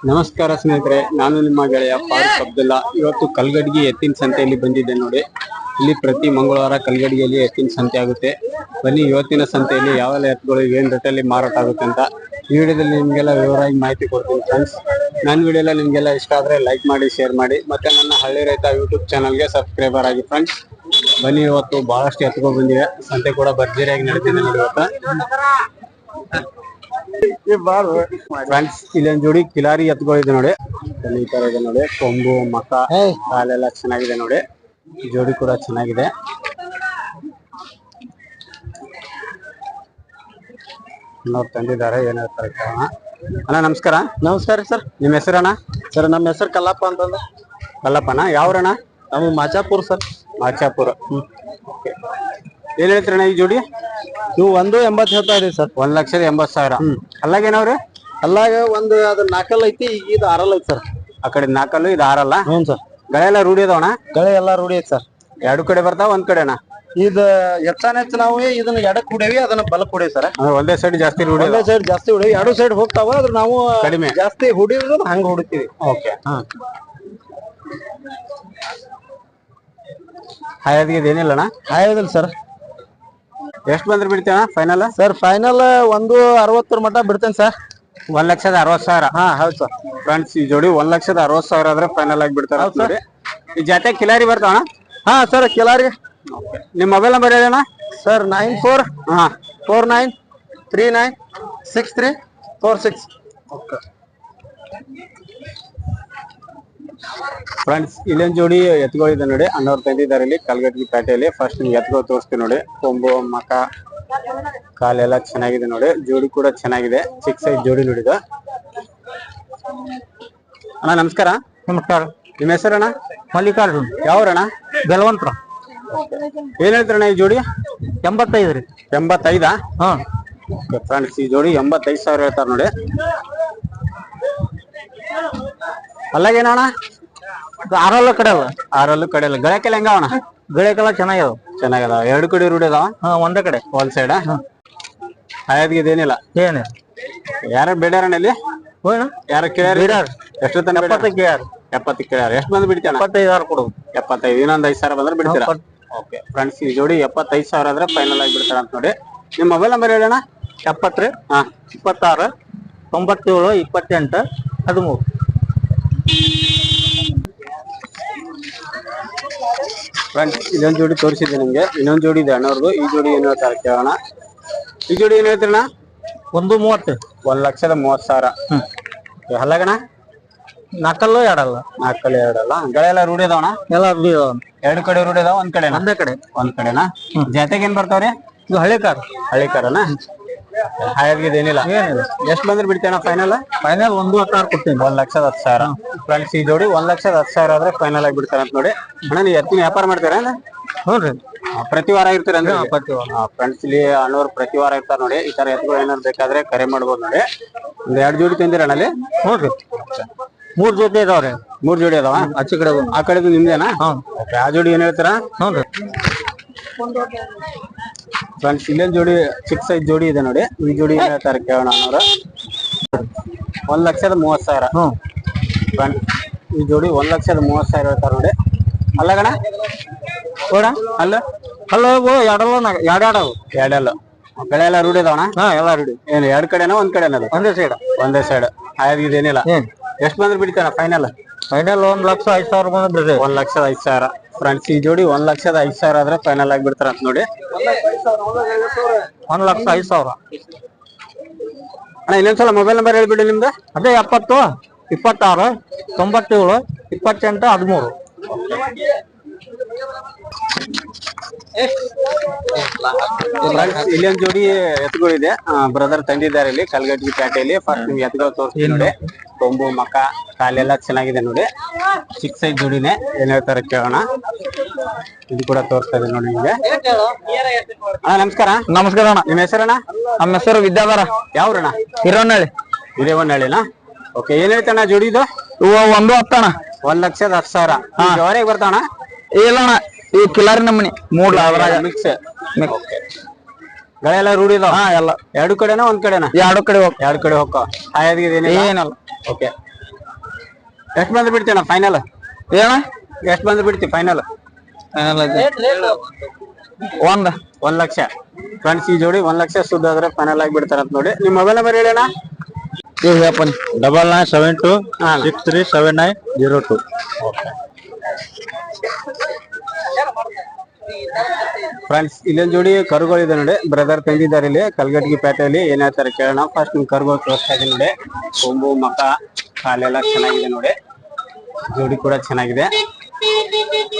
ನಮಸ್ಕಾರ ಸ್ನೇಹಿತರೆ, ನಾನು ನಿಮ್ಮ ಗೆಳೆಯ ಫಾರೂಕ್ ಅಬ್ದುಲ್ಲಾ. ಇವತ್ತು ಕಲ್ಗಡ್ಗಿ ಎತ್ತಿನ ಸಂತೆಯಲ್ಲಿ ಬಂದಿದ್ದೆ ನೋಡಿ. ಇಲ್ಲಿ ಪ್ರತಿ ಮಂಗಳವಾರ ಕಲ್ಗಡ್ಗಿಯಲ್ಲಿ ಎತ್ತಿನ ಸಂತೆ ಆಗುತ್ತೆ. ಬನ್ನಿ ಇವತ್ತಿನ ಸಂತೆಯಲ್ಲಿ ಯಾವೆಲ್ಲ ಎತ್ತುಗಳು ಏನ್ ರೇಟಲ್ಲಿ ಮಾರಾಟ ಆಗುತ್ತೆ ಅಂತ ಈ ವಿಡಿಯೋದಲ್ಲಿ ನಿಮ್ಗೆಲ್ಲ ವಿವರವಾಗಿ ಮಾಹಿತಿ ಕೊಡ್ತೀನಿ ಫ್ರೆಂಡ್ಸ್. ನನ್ನ ವಿಡಿಯೋ ಎಲ್ಲ ನಿಮ್ಗೆಲ್ಲ ಇಷ್ಟ ಆದ್ರೆ ಲೈಕ್ ಮಾಡಿ, ಶೇರ್ ಮಾಡಿ, ಮತ್ತೆ ನನ್ನ ಹಳ್ಳಿ ರೈತ ಯೂಟ್ಯೂಬ್ ಚಾನಲ್ಗೆ ಸಬ್ಸ್ಕ್ರೈಬರ್ ಆಗಿ ಫ್ರೆಂಡ್ಸ್. ಬನ್ನಿ, ಇವತ್ತು ಬಹಳಷ್ಟು ಎತ್ತುಗಳು ಬಂದಿವೆ. ಸಂತೆ ಕೂಡ ಭರ್ಜರಿಯಾಗಿ ನಡೆದಿದೆ ನೋಡಿ ಇವತ್ತು ಫ್ರೆಂಡ್ಸ್. ಇಲ್ಲೊಂದು ಜೋಡಿ ಕಿಲಾರಿ ಎತ್ತುಗಳು ಇದೆ ನೋಡಿ. ಈ ತರ ಇದೆ ನೋಡಿ, ಕೊಂಬು ಮಕ ಕಾಲೆಲ್ಲ ಚೆನ್ನಾಗಿದೆ ನೋಡಿ. ಜೋಡಿ ಕೂಡ ಚೆನ್ನಾಗಿದೆ. ಇನ್ನೊಬ್ಬರು ತಂದಿದ್ದಾರೆ, ಏನ್ ಹೇಳ್ತಾರೆ ಕೇಳೋಣ. ಅಣ್ಣ ನಮಸ್ಕಾರ. ನಮಸ್ಕಾರ ಸರ್. ನಿಮ್ಮ ಹೆಸರಣ್ಣ? ಸರ್ ನಮ್ಮ ಹೆಸರು ಕಲ್ಲಪ್ಪ ಅಂತಂದ. ಕಲ್ಲಪ್ಪನ ಯಾವ್ರಣ್ಣ? ನಮ್ಮ ಮಾಚಾಪುರ್ ಸರ್. ಮಾಚಾಪುರ. ಏನ್ ಹೇಳ್ತೀರಣ್ಣ ಈ ಜೋಡಿ? ಇವು 1.80 ಹೇಳ್ತಾ ಇದೆ ಸರ್. 1,80,000. ಅಲ್ಲಾಗೇನವ್ರಿ? ಅಲ್ಲಾಗ ಒಂದು ಅದ್ರ 4 ಐತಿ, ಈಗ ಇದು 6 ಐತಿ ಸರ್. ಆ ಕಡೆ 4, ಇದು 6. ಹ್ಞೂ ಸರ್. ಗಳೆ ಎಲ್ಲ ರೂಢಿ ಅದಾವಣ? ಗಳೆ ಎಲ್ಲಾ ರೂಢಿ ಐತಿ ಸರ್. 2 ಕಡೆ ಬರ್ತಾವ, ಒಂದ್ ಕಡೆನಾ? ಇದು ಹೆಚ್ಚಾನೆಚ್ಚ ನಾವು ಇದನ್ನ ಎಡಕ್ ಹೊಡೇವಿ, ಅದನ್ನ ಬಲಕ್ ಹೊಡೇವಿ ಸರ್. ಅಂದ್ರೆ ಒಂದೇ ಸೈಡ್ ಜಾಸ್ತಿ ರೂಢಿ? ಒಂದೇ ಸೈಡ್ ಜಾಸ್ತಿ ಹೊಡೇವಿ, 2 ಸೈಡ್ ಹೋಗ್ತಾವ. ಅದ್ರ ನಾವು ಕಡಿಮೆ ಜಾಸ್ತಿ ಹೊಡಿಯೋದು ಹಂಗ ಹೊಡಿತೀವಿ. ಓಕೆ. ಹಾಯದ್ಗಿದ್ ಏನಿಲ್ಲಣ್ಣ? ಆಯೋದಿಲ್ಲ ಸರ್. ಎಷ್ಟು ಬಂದ್ರೆ ಬಿಡ್ತೀವಣ್ಣ ಫೈನಲ್? ಸರ್ ಫೈನಲ್ 1.60 ಮಟ್ಟ ಬಿಡ್ತೇನೆ ಸರ್. 1,60,000. ಹಾ ಹೌದು ಸರ್. ಫ್ರೆಂಡ್ಸ್ ಈ ಜೋಡಿ 1,60,000 ಆದ್ರೆ ಫೈನಲ್ ಆಗಿ ಬಿಡ್ತಾರ ನೋಡಿ. ಈ ಜಾತೆ ಕಿಲಾರಿ ಬರ್ತಾವಣ್ಣ? ಹಾ ಸರ್ ಕಿಲಾರಿ. ನಿಮ್ ಮೊಬೈಲ್ ನಂಬರ್ ಹೇಳಣ್ಣ. ಸರ್ 9449396346. ಫ್ರೆಂಡ್ಸ್ ಇಲ್ಲೊಂದು ಜೋಡಿ ಎತ್ತುಗಳಿದೆ ನೋಡಿ, ಅಣ್ಣವ್ರು ತಂದಿದ್ದಾರೆ ಇಲ್ಲಿ ಕಲ್ಗಟ್ಟಿ ಪೇಟೆಯಲ್ಲಿ. ಫಸ್ಟ್ ನಿಮ್ಗೆ ಎತ್ತುಗಳು ತೋರಿಸ್ತೀವಿ ನೋಡಿ. ಕೊಂಬು ಮಕ ಕಾಲೆಲ್ಲ ಚೆನ್ನಾಗಿದೆ ನೋಡಿ. ಜೋಡಿ ಕೂಡ ಚೆನ್ನಾಗಿದೆ, ಚಿಕ್ಕ ಸೈಜ್ ಜೋಡಿ ನೋಡಿದ. ಅಣ್ಣ ನಮಸ್ಕಾರ. ನಮಸ್ಕಾರ. ನಿಮ್ಮ ಹೆಸರಣ್ಣ? ಮಲ್ಲಿಕಾರ್ಜುನ್. ಯಾವ್ರಣ್ಣ? ಬೆಲವಂತರ. ಏನ್ ಹೇಳ್ತಾರಣ್ಣ ಈ ಜೋಡಿ? 85 ರೀ. 85? ಹಾ ಫ್ರೆಂಡ್ಸ್ ಈ ಜೋಡಿ 85,000 ಹೇಳ್ತಾರ ನೋಡಿ. ಅಲ್ಲಾಗೇನಣ್ಣ? 6 ಕಡೆ ಅಲ್ಲ. 6 ಕಡೆ ಅಲ್ಲ. ಗಳಕ್ಕೆಲ್ಲ ಹೆಂಗವಣ? ಗಳಕ್ಕೆಲ್ಲ ಚೆನ್ನಾಗಿದಾವ. ಚೆನ್ನಾಗದ. 2 ಕಡೆ ರೂಢಿ ಅದಾವ? ಹಾ ಒಂದೇ ಕಡೆ. ಒಂದ್ ಸೈಡ್. ಹಾಯದ್ಗಿದೇನಿಲ್ಲ? ಏನ ಯಾರ ಬೇಡ್ಯಾರಣ್ಣ ಇಲ್ಲಿ? ಯಾರ ಕೇಳ್ಯಾರ? ಎಷ್ಟು ತನ? 70 ಕೇಳ್ಯಾರ. 70 ಕೇಳ್ಯಾರ. ಎಷ್ಟು ಬಂದು ಬಿಡ್ತಾನ? 75,000 ಕೊಡು. 75. ಇನ್ನೊಂದ್ 5,000 ಬಂದ್ರೆ ಬಿಡ್ತೀರಾ? ಓಕೆ ಫ್ರೆಂಡ್ಸ್ ಈ ಜೋಡಿ 75,000 ಆದ್ರೆ ಫೈನಲ್ ಆಗಿ ಬಿಡ್ತಾರ ಅಂತ ನೋಡಿ. ನಿಮ್ ಮೊಬೈಲ್ ನಂಬರ್ ಹೇಳೋಣ. 70 26 97 28 13. ಫ್ರೆಂಡ್ಸ್ ಇದೊಂದು ಜೋಡಿ ತೋರಿಸಿದ್ದೆ ನಿಮ್ಗೆ. ಇನ್ನೊಂದು ಜೋಡಿ ಇದೆ ಅಣ್ಣವ್ರದ್ದು. ಈ ಜೋಡಿ ಏನ್ ಹೇಳ್ತಾರೆ ಕೇಳೋಣ. ಈ ಜೋಡಿ ಏನ್ ಹೇಳ್ತೀರಣ್ಣ? 1.30. 1,30,000. ಹಲ್ಲಗಣ? 4 2 2 ಗಳೆಲ್ಲ ರೂಢಿ ಅದಾವಣ? ಎಲ್ಲ ರೂಢಿ ಅದಾವ. 2 ಕಡೆ ರೂಢಿ ಅದಾವ? ಒಂದ್ ಕಡೆ? ಒಂದೇ ಕಡೆ. ಒಂದ್ ಕಡೆನಾ? ಜಾತೆಗೆ ಏನ್ ಬರ್ತಾವ್ರಿ? ಇದು ಹಳೆ ಕಾರ್. ಹಳ್ಳಿ ಕಾರನ? ಹಾಯದ್ಗಿದ್ ಏನಿಲ್ಲ? ಏನಿಲ್ಲ. ಎಷ್ಟು ಬಂದ್ರೆ ಬಿಡ್ತೇನ ಫೈನಲ್? ಫೈನಲ್ 1.10 ಕೊಡ್ತೀನಿ. 1,10,000. ಫ್ರೆಂಡ್ಸ್ ಈ ಜೋಡಿ 1,10,000 ಆದ್ರೆ ಫೈನಲ್ ಆಗಿ ಬಿಡ್ತಾರ ಅಂತ ನೋಡಿ. ಅಣ್ಣ ನೀವು ಎತ್ತಿನ ವ್ಯಾಪಾರ ಮಾಡ್ತೀರಾ? ಹ್ಞೂ ರೀ. ಪ್ರತಿ ವಾರ ಇರ್ತೀರ ಅಂದ್ರೆ? ಪ್ರತಿ ವಾರ. ಫ್ರೆಂಡ್ಸ್ ಇಲ್ಲಿ ಅಣ್ಣವ್ರು ಪ್ರತಿ ವಾರ ಇರ್ತಾರ ನೋಡಿ. ಈ ತರ ಎತ್ತುಗಳು ಏನಾದ್ರು ಬೇಕಾದ್ರೆ ಕರೆ ಮಾಡ್ಬೋದು ನೋಡಿ. ಒಂದ್ 2 ಜೋಡಿ ತಂದಿರಣ್ಣ ಅಲ್ಲಿ? ಹ್ಞೂ ರೀ. 3 ಜೊತೆ ಇದಾವ್ರಿ. 3 ಜೋಡಿ ಅದಾವ? ಆಚೆ ಕಡೆ ಆ ಕಡೆದು ನಿಮ್ದೇನಾ? ಆ ಜೋಡಿ ಏನ್ ಹೇಳ್ತೀರಾ? ಹ್ಞೂ ರೀ. ಫ್ರೆಂಡ್ಸ್ ಇಲ್ಲೊಂದು ಜೋಡಿ ಚಿಕ್ಕ ಸೈಜ್ ಜೋಡಿ ಇದೆ ನೋಡಿ. ಈ ಜೋಡಿ ಏನ್ ಹೇಳ್ತಾರೆ ಕೇಳೋಣ ಅಣ್ಣವ್ರ. 1,30,000. ಹ್ಞೂ ಫ್ರೆಂಡ್ಸ್ ಈ ಜೋಡಿ 1,30,000 ಹೇಳ್ತಾರೆ ನೋಡಿ. ಅಲ್ಲಗಣ? ಕೊಡ ಅಲ್ಲ ಅಲ್ಲ ಎರಡಲ್ಲ. ಎರಡಲ್ಲ. ಬೆಳೆ ಎಲ್ಲ ರೂಢಿ ಅದಾವಣ? ಹಾ ಎಲ್ಲ ರೂಢಿ. ಏನು 2 ಕಡೆನಾ ಒಂದ್ ಕಡೆನ? ಒಂದೇ ಸೈಡ್. ಒಂದೇ ಸೈಡ್. ಹಾಯದ್ಗಿದ್ ಏನಿಲ್ಲ? ಎಷ್ಟು ಬಂದ್ರೆ ಬಿಡ್ತಾನ ಫೈನಲ್? ಫೈನಲ್ 1,05,000 ಬಂದ್ರೆ ಬಿಡ್ರಿ. 1,05,000. ಫ್ರೆಂಡ್ಸ್ ಈ ಜೋಡಿ 1,05,000 ಆದ್ರೆ ಫೈನಲ್ ಆಗಿ ಬಿಡ್ತಾರ ಅಂತ ನೋಡಿ. 1,05,000. ಅಣ್ಣ ಇನ್ನೊಂದ್ಸಲ ಮೊಬೈಲ್ ನಂಬರ್ ಹೇಳ್ಬಿಡಿ ನಿಮ್ದು. ಅದೇ 70 26 97 28 13. ಇಲ್ಲೊಂದು ಜೋಡಿ ಎತ್ತುಗಳಿದೆ, ಬ್ರದರ್ ತಂದಿದ್ದಾರೆ ಇಲ್ಲಿ ಕಲ್ಗಟ್ಟಿ ಪೇಟೆಯಲ್ಲಿ. ಫಸ್ಟ್ ನಿಮ್ಗೆ ಎತ್ತುಗಳು ತೋರಿಸ್ತೀನಿ ನೋಡಿ. ಕೊಂಬು ಮಕ ಕಾಲೆಲ್ಲ ಚೆನ್ನಾಗಿದೆ ನೋಡಿ. ಚಿಕ್ಕ ಸೈಜ್ ಜೋಡಿನೇ. ಏನ್ ಹೇಳ್ತಾರೆ ಕೇಳೋಣ. ಇದು ಕೂಡ ತೋರಿಸ್ತಾ ಇದೆ ನೋಡಿ ನಿಮ್ಗೆ. ಅಣ್ಣ ನಮಸ್ಕಾರ. ನಮಸ್ಕಾರ ಅಣ್ಣ. ನಿಮ್ಮ ಹೆಸರಣ್ಣ? ನಮ್ಮ ಹೆಸರು ವಿದ್ಯಾಧರ. ಯಾವ್ರಣ್ಣ? ಹಿರೇವನಹಳ್ಳಿ. ಹಿರೇವನಹಳ್ಳಿನಾ? ಓಕೆ. ಏನ್ ಹೇಳ್ತಾನ ಜೋಡಿ ಇದು? 1.10 ಅಣ್ಣ. 1,10,000. ಜವರಿಗೆ ಬರ್ತಾವಣ? ಇಲ್ಲ ಅಣ್ಣ, ಈ ಕಿಲಾರಿ ನಮ್ಮನಿ 3 ಮಿಕ್ಸ್. ಗಳೆ ಎಲ್ಲ ರೂಢಿ ಇದಾವ? ಹಾ ಎಲ್ಲ ಎರಡು ಕಡೆನಾ ಒಂದ್ ಕಡೆನಾ? ಎರಡು ಕಡೆ ಹೋಗ್ ಎರಡು ಕಡೆ ಹೋಗ್ಕೋ. ಹಾಯಾದ್ಗೆ ಏನಿಲ್ಲ? ಏನಲ್ಲ. ಓಕೆ, ಎಷ್ಟು ಬಂದ್ರೆ ಬಿಡ್ತೀನ ಫೈನಲ್? ಏನ ಎಷ್ಟು ಬಂದ್ರೆ ಬಿಡ್ತಿ ಫೈನಲ್? ಒಂದ್ 1 ಲಕ್ಷ. ಫ್ರೆಂಡ್ಸ್ ಈ ಜೋಡಿ 1 ಲಕ್ಷ ಸುದ್ದ ಆದ್ರೆ ಫೈನಲ್ ಆಗಿ ಬಿಡ್ತಾರಂತ ನೋಡಿ. ನಿಮ್ಮ ಮೊಬೈಲ್ ನಂಬರ್ ಹೇಳೋಣ. 9972637902. ಫ್ರೆಂಡ್ಸ್ ಇಲ್ಲೊಂದ್ ಜೋಡಿ ಕರುಗಳಿದೆ ನೋಡಿ. ಬ್ರದರ್ ತಂದಿದ್ದಾರೆ ಇಲ್ಲಿ ಕಲ್ಗಡ್ಗಿ ಪೇಟೆಯಲ್ಲಿ. ಏನ್ ಹೇಳ್ತಾರೆ ಕೇಳೋಣ. ಫಸ್ಟ್ ನಿಮ್ ಕರುಗಳು ತೋರಿಸ್ತಾ ಇದೆ ನೋಡಿ. ಕೊಂಬು ಮಕ ಕಾಲೆಲ್ಲ ಚೆನ್ನಾಗಿದೆ ನೋಡಿ. ಜೋಡಿ ಕೂಡ ಚೆನ್ನಾಗಿದೆ.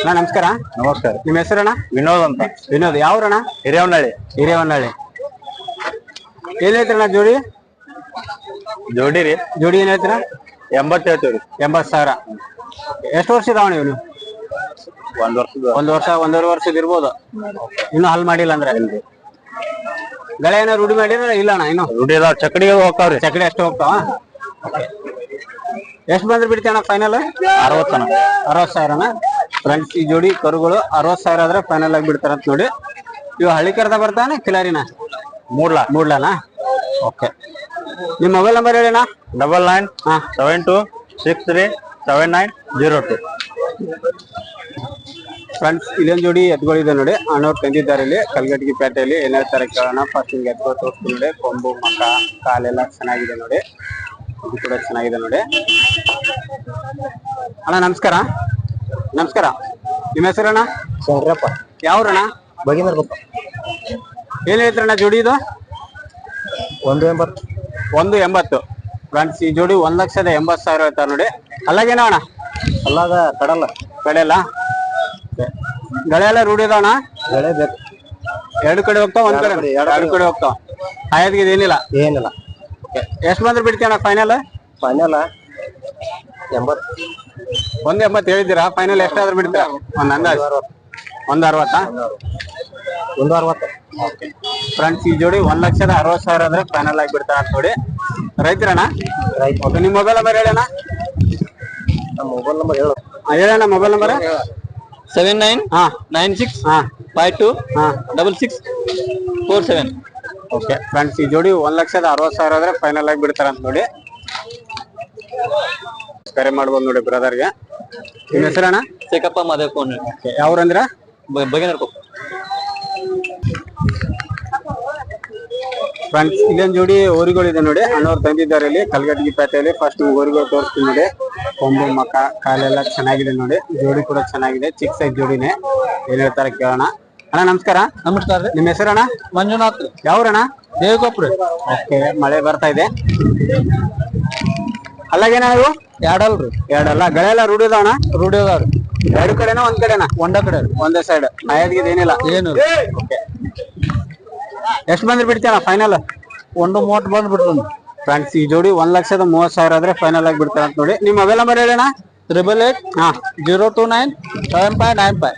ಅಣ್ಣ ನಮಸ್ಕಾರ. ನಮಸ್ಕಾರ. ನಿಮ್ಮ ಹೆಸರಣ್ಣ? ವಿನೋದ್ ಅಂತ. ವಿನೋದ್. ಯಾವ್ರಣ್ಣ? ಹಿರಿಯವನಹಳ್ಳಿ. ಹಿರಿಯವನಹಳ್ಳಿ. ಏನ್ ಹೇಳ್ತೀರಣ್ಣ ಜೋಡಿ? ಜೋಡಿ ರೀ ಜೋಡಿ ಏನ್ ಹೇಳ್ತೀರಾ? 80 ಹೇಳ್ತೀವ್ರಿ. 80,000. ಎಷ್ಟು ವರ್ಷ ಇದಾವಣ ಇವನು? 1 ವರ್ಷದ. 1 ವರ್ಷ 1.5 ವರ್ಷದ ಇರ್ಬೋದು. ಇನ್ನು ಹಲ್ ಮಾಡಿಲ್ಲ ಅಂದ್ರೆ. ಗಳೆ ಏನೋ ರೂಢಿ ಮಾಡಿರ ಇಲ್ಲ ಅಣ್ಣ? ಇನ್ನು ರೂಢಿ ಅದಾವ. ಚಕಡಿಗೆ ಹೋಗ್ತಾವ್ರಿ. ಚಕಡಿ ಅಷ್ಟು ಹೋಗ್ತಾವ. ಎಷ್ಟು ಬಂದ್ರೆ ಬಿಡ್ತೀಯಣ್ಣ ಫೈನಲ್? 60,000. ಫ್ರೆಂಡ್ಸ್ ಈ ಜೋಡಿ ಕರುಗಳು 60,000 ಆದ್ರೆ ಫೈನಲ್ ಆಗಿ ಬಿಡ್ತಾರಂತ ನೋಡಿ. ಇವು ಹಳ್ಳಿ ಕರ್ದ ಬರ್ತಾನೆ ಕಿಲಾರಿನ? ಮೂಡ್ಲಾನ. ಓಕೆ, ನಿಮ್ಮ ಮೊಬೈಲ್ ನಂಬರ್ ಹೇಳಣ್ಣ. 9972637902. ಫ್ರೆಂಡ್ಸ್ ಇಲ್ಲೊಂದು ಜೋಡಿ ಎತ್ಗಳಿದೆ ನೋಡಿ. ಅಣ್ಣವ್ರು ತಂದಿದ್ದಾರೆ ಇಲ್ಲಿ ಕಲ್ಗಡ್ಗಿ ಪೇಟೆಯಲ್ಲಿ. ಏನ್ ಹೇಳ್ತಾರೆ ಕೇಳೋಣ. ಫಸ್ಟ್ ನಿಮ್ಗೆ ಎತ್ಗಳು ತೋರಿಸ್ತೀನಿ ನೋಡಿ. ಕೊಂಬು ಮಕ ಕಾಲೆಲ್ಲ ಚೆನ್ನಾಗಿದೆ ನೋಡಿ. ಇದು ಕೂಡ ಚೆನ್ನಾಗಿದೆ ನೋಡಿ. ಅಣ್ಣ ನಮಸ್ಕಾರ. ನಮಸ್ಕಾರ. ನಿಮ್ಮ ಹೆಸರಣ್ಣ? ಶಂಕರಪ್ಪ. ಯಾವ್ರಣ್ಣ? ಬಗೀನರ್ಕೊಪ್ಪ. ಏನ್ ಹೇಳ್ತಾರಣ್ಣ ಜೋಡಿ ಇದು? 180. 180. ಫ್ರೆಂಡ್ಸ್ ಈ ಜೋಡಿ 1,80,000 ಹೇಳ್ತಾರೆ ನೋಡಿ. ಅಲ್ಲಾಗೇನೋ ಅಣ್ಣ? ಅಲ್ಲಾಗ ಕಡಲ್ಲ. ಕಡೆಯಲ್ಲ ಗಳೆ ಎಲ್ಲ ರೂಢಿ ಇದಾವಣ್ಣ? ಗಳೆ ಬೇಕು. ಎರಡು ಕಡೆ ಹೋಗ್ತಾವ ಒಂದ್ ಕಡೆ? ಎರಡು ಕಡೆ ಹೋಗ್ತಾವ. ಹಾಯದ್ಗೆ ಏನಿಲ್ಲ? ಏನಿಲ್ಲ. ಎಷ್ಟು ಬಂದ್ರೆ ಬಿಡ್ತೀಯಣ್ಣ ಫೈನಲ್? ಫೈನಲ್ 80. 180 ಹೇಳಿದ್ದೀರಾ? ಫೈನಲ್ ಎಷ್ಟಾದ್ರೂ ಬಿಡ್ತೀರಾ? ಒಂದ್ ಅಂದಾಜು 160? 160. ಫ್ರೆಂಡ್ಸ್ ಈ ಜೋಡಿ 1,60,000 ಆದ್ರೆ ಫೈನಲ್ ಆಗಿ ಬಿಡ್ತಾರ ಅಂತ ನೋಡಿ. ರೈತರಣ್ಣ? ರೈತ. ನಿಮ್ ಮೊಬೈಲ್ ನಂಬರ್ ಹೇಳಣ್ಣ. ನಮ್ಮ ಮೊಬೈಲ್ ನಂಬರ್ ಹೇಳು. ಹೇಳಣ್ಣ ಮೊಬೈಲ್ ನಂಬರ್. 7996526647. ಓಕೆ ಫ್ರೆಂಡ್ಸ್ ಈ ಜೋಡಿ 1,60,000 ಆದ್ರೆ ಫೈನಲ್ ಆಗಿ ಬಿಡ್ತಾರ ಅಂತ ನೋಡಿ. ಕರೆ ಮಾಡ್ಬೋದು ನೋಡಿ ಬ್ರದರ್ಗೆ. ನಿಮ್ಮ ಹೆಸರಣ್ಣ? ಶೇಖಪ್ಪ ಮಾದೇವಪ್ಪ. ಯಾವ್ರಂದ್ರ? ಬಗೀನರ್ಕೊಪ್ಪ. ಫ್ರೆಂಡ್ಸ್ ಇಲ್ಲೊಂದ್ ಜೋಡಿ ಓರಿಗಳಿದೆ ನೋಡಿ. ಅಣ್ಣವ್ರು ತಂದಿದ್ದಾರೆ ಇಲ್ಲಿ ಕಲ್ಗಡ್ಗಿ ಪೇಟೆಯಲ್ಲಿ. ಫಸ್ಟ್ ಓರಿಗಳು ತೋರಿಸ್ತೀನಿ ನೋಡಿ. ಕೊಂಬು ಮಕ ಕಾಲೆಲ್ಲ ಚೆನ್ನಾಗಿದೆ ನೋಡಿ. ಜೋಡಿ ಕೂಡ ಚೆನ್ನಾಗಿದೆ. ಚಿಕ್ಕ ಸೈಜ್ ಜೋಡಿನೇ. ಏನ್ ಹೇಳ್ತಾರೆ ಕೇಳೋಣ. ಅಣ್ಣ ನಮಸ್ಕಾರ. ನಮಸ್ಕಾರ ರೀ. ನಿಮ್ಮ ಹೆಸರಣ್ಣ? ಮಂಜುನಾಥ್. ಯಾವ್ರಣ್ಣ? ದೇವಕೊಪ್ರಿ. ಓಕೆ, ಮಳೆ ಬರ್ತಾ ಇದೆ. ಅಲ್ಲಾಗೇನ ಇವು? ಎರಡಲ್ರಿ. ಎರಡಲ್ಲ. ಗಳೆ ಎಲ್ಲ ರೂಢಿ ಇದಾವಣ್ಣ? ರೂಢಿ ಅದಾವ್ರಿ. ಎರಡು ಕಡೆನಾ ಒಂದ್ ಕಡೆನಾ? ಒಂದ ಕಡೆ. ಒಂದೇ ಸೈಡ್. ಹಾಯದ್ಗಿದ್ ಏನಿಲ್ಲ? ಏನು. ಓಕೆ, ಎಷ್ಟು ಬಂದ್ರೆ ಬಿಡ್ತೀಯಣ್ಣ ಫೈನಲ್? 130 ಬಂದ್ ಬಿಡ್ತಾನ. ಫ್ರೆಂಡ್ಸ್ ಈ ಜೋಡಿ 1,30,000 ಆದ್ರೆ ಫೈನಲ್ ಆಗಿ ಬಿಡ್ತಾರ ಅಂತ ನೋಡಿ. ನಿಮ್ಮ ಮೊಬೈಲ್ ನಂಬರ್ ಹೇಳೋಣ. 8880297595.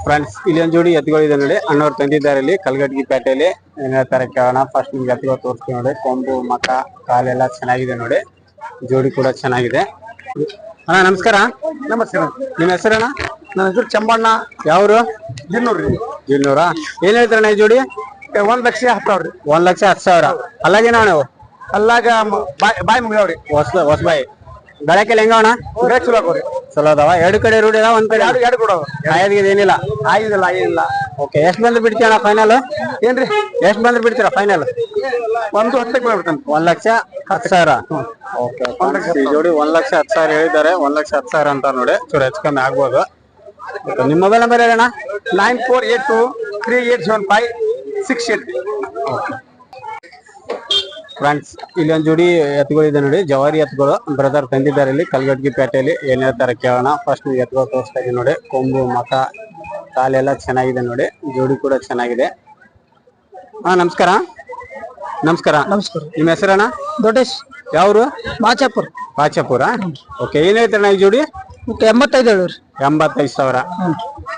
ಫ್ರೆಂಡ್ಸ್ ಇಲ್ಲಿ ಒಂದ್ ಜೋಡಿ ಎತ್ತುಗಳಿದೆ ನೋಡಿ. ಅಣ್ಣವ್ರು ತಂದಿದ್ದಾರೆ ಇಲ್ಲಿ ಕಲ್ಗಡ್ಗಿ ಪೇಟೆಯಲ್ಲಿ. ಏನ್ ಹೇಳ್ತಾರೆ ಕೇಳೋಣ. ಫಸ್ಟ್ ನಿಮ್ಗೆ ಎತ್ತುಗಳು ತೋರಿಸ್ತೀವಿ ನೋಡಿ. ಕೊಂಬು ಮಕ ಕಾಲೆಲ್ಲ ಚೆನ್ನಾಗಿದೆ ನೋಡಿ. ಜೋಡಿ ಕೂಡ ಚೆನ್ನಾಗಿದೆ. ಅಣ್ಣ ನಮಸ್ಕಾರ. ನಮಸ್ಕಾರ. ನಿಮ್ಮ ಹೆಸರಣ್ಣ? ನನ್ನ ಹೆಸರು ಚಂಬಣ್ಣ. ಯಾವ್ರು? ಜಿನ್ನೂರ್ರಿ. ಜಿನ್ನೂರ. ಏನ್ ಹೇಳ್ತಾರಣ್ಣ ಈ ಜೋಡಿ? 1,10,000. 1,10,000. ಅಲ್ಲಾಗೇನ ಅಣ್ಣ? ಅಲ್ಲಾಗ ಬಾಯ್ ಮುಗಿಯವ್ರಿ. ಹೊಸಬಾಯಿ. ಗಳಕ್ಕೆಲ್ಲ ಹೆಂಗವಣ್ಣ? ಚಲೋ ಆಗೋರಿ. ಚಲೋ ಅದಾವ. ಎರಡು ಕಡೆ ರೂಢಿ ಅದಾವ ಒಂದ್ ಕಡೆ? ಎರಡು ಕೊಡೋ. ಹಾಯದ್ಗಿದ್ ಏನಿಲ್ಲ? ಆಗಿಲ್ಲ. ಓಕೆ, ಎಷ್ಟು ಬಂದ್ರೆ ಬಿಡ್ತೀಯಣ್ಣ ಫೈನಲ್? ಏನ್ರಿ? ಎಷ್ಟು ಬಂದ್ರೆ ಬಿಡ್ತೀರಾ ಫೈನಲ್? 110 ಬಿಡ್ತಾನೆ. 1,10,000. ಓಕೆ, ಈ ಜೋಡಿ 1,10,000 ಹೇಳಿದ್ದಾರೆ. 1,10,000 ಅಂತ ನೋಡಿ. ಚೂರು ಹೆಚ್ಚು ಕಮ್ಮಿ ಆಗ್ಬೋದು. ನಿಮ್ಮ ಮೊಬೈಲ್ ನಂಬರ್ ಹೇಳೋಣ. 9482387568. ಫ್ರೆಂಡ್ಸ್ ಇಲ್ಲಿ ಒಂದ್ ಜೋಡಿ ಎತ್ತುಗಳಿದೆ ನೋಡಿ. ಜವಾರಿ ಎತ್ತುಗಳು ಬ್ರದರ್ ತಂದಿದ್ದಾರೆ ಇಲ್ಲಿ ಕಲ್ಗಡ್ಗಿ ಪೇಟೆಯಲ್ಲಿ. ಏನ್ ಹೇಳ್ತಾರೆ ಕೇಳೋಣ. ಫಸ್ಟ್ ಎತ್ತುಗಳು ತೋರಿಸ್ತಾ ಇದೀವಿ ನೋಡಿ. ಕೊಂಬು ಮಕ ಕಾಲೆಲ್ಲ ಚೆನ್ನಾಗಿದೆ ನೋಡಿ. ಜೋಡಿ ಕೂಡ ಚೆನ್ನಾಗಿದೆ. ನಮಸ್ಕಾರ. ನಮಸ್ಕಾರ. ನಮಸ್ಕಾರ. ನಿಮ್ಮ ಹೆಸರಣ್ಣ? ದೊಡ್ಡೇಶ್. ಯಾವ್ರು? ಮಾಚಾಪುರ. ಪಾಚಾಪುರ. ಓಕೆ, ಏನ್ ಹೇಳ್ತಾರಣ್ಣ ಈ ಜೋಡಿ? 85 ಹೇಳಿವ್ರಿ. 85,000.